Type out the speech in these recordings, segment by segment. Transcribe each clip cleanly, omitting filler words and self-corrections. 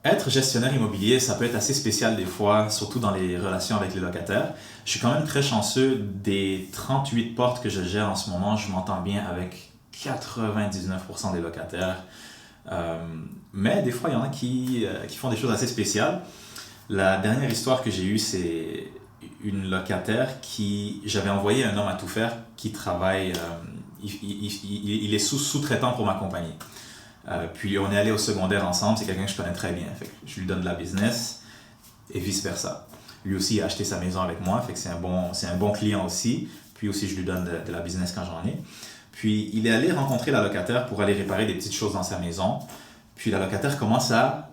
Être gestionnaire immobilier, ça peut être assez spécial des fois, surtout dans les relations avec les locataires. Je suis quand même très chanceux. Des 38 portes que je gère en ce moment, je m'entends bien avec 99% des locataires. Euh, mais des fois, il y en a qui font des choses assez spéciales. La dernière histoire que j'ai eue, c'est une locataire qui... J'avais envoyé un homme à tout faire qui travaille... il est sous-traitant pour ma compagnie. Puis on est allé au secondaire ensemble, c'est quelqu'un que je connais très bien. Fait que je lui donne de la business et vice-versa. Lui aussi a acheté sa maison avec moi, fait que c'est un bon client aussi. Puis aussi, je lui donne de la business quand j'en ai. Puis il est allé rencontrer la locataire pour aller réparer des petites choses dans sa maison. Puis la locataire commence à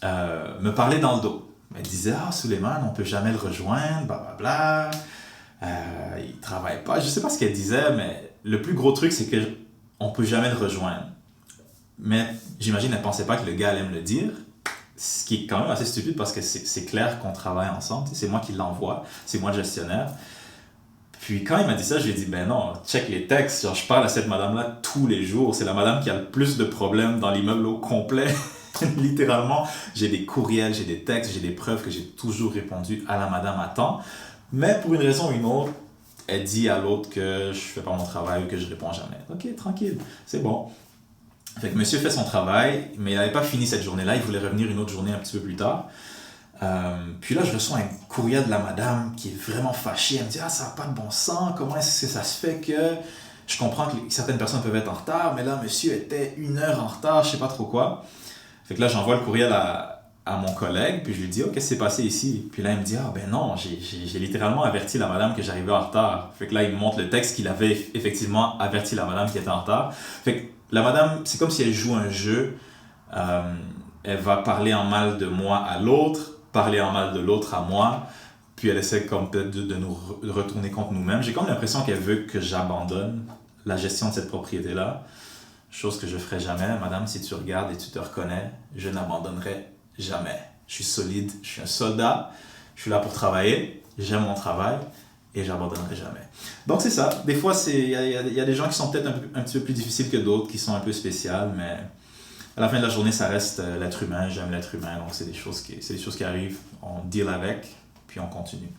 me parler dans le dos. Elle disait, ah, Suleiman, on peut jamais le rejoindre, blablabla. Il travaille pas. Je sais pas ce qu'elle disait, mais le plus gros truc, c'est que on peut jamais le rejoindre. Mais j'imagine qu'elle ne pensait pas que le gars allait me le dire, ce qui est quand même assez stupide parce que c'est clair qu'on travaille ensemble. C'est moi qui l'envoie, c'est moi le gestionnaire. Puis quand il m'a dit ça, je lui ai dit, ben non, check les textes. Genre, je parle à cette madame-là tous les jours. C'est la madame qui a le plus de problèmes dans l'immeuble au complet. Littéralement, j'ai des courriels, j'ai des textes, j'ai des preuves que j'ai toujours répondu à la madame à temps. Mais pour une raison ou une autre, elle dit à l'autre que je fais pas mon travail ou que je réponds jamais. Ok, tranquille, c'est bon. Fait que monsieur fait son travail, mais il n'avait pas fini cette journée-là, il voulait revenir une autre journée un petit peu plus tard. Puis là, je reçois un courriel de la madame qui est vraiment fâchée. Elle me dit, ah, ça n'a pas de bon sens, comment est-ce que ça se fait que... Je comprends que certaines personnes peuvent être en retard, mais là, monsieur était 1 heure en retard, je sais pas trop quoi. Fait que là, j'envoie le courriel à mon collègue, puis je lui dis, oh, qu'est-ce qui s'est passé ici? Puis là, il me dit, ah, ben non, j'ai littéralement averti la madame que j'arrivais en retard. Fait que là, il me montre le texte qu'il avait effectivement averti la madame qui était en retard. Fait que la madame, c'est comme si elle joue un jeu. Elle va parler en mal de moi à l'autre, parler en mal de l'autre à moi, puis elle essaie comme peut-être de nous retourner contre nous-mêmes. J'ai comme l'impression qu'elle veut que j'abandonne la gestion de cette propriété-là, chose que je ferai jamais. Madame, si tu regardes et tu te reconnais, je n'abandonnerai jamais. Je suis solide, je suis un soldat, je suis là pour travailler, j'aime mon travail et j'abandonnerai jamais. Donc c'est ça, des fois il y a des gens qui sont peut-être un petit peu plus difficiles que d'autres, qui sont un peu spéciales, mais à la fin de la journée, ça reste l'être humain, j'aime l'être humain, donc c'est des choses qui arrivent, on deal avec, puis on continue.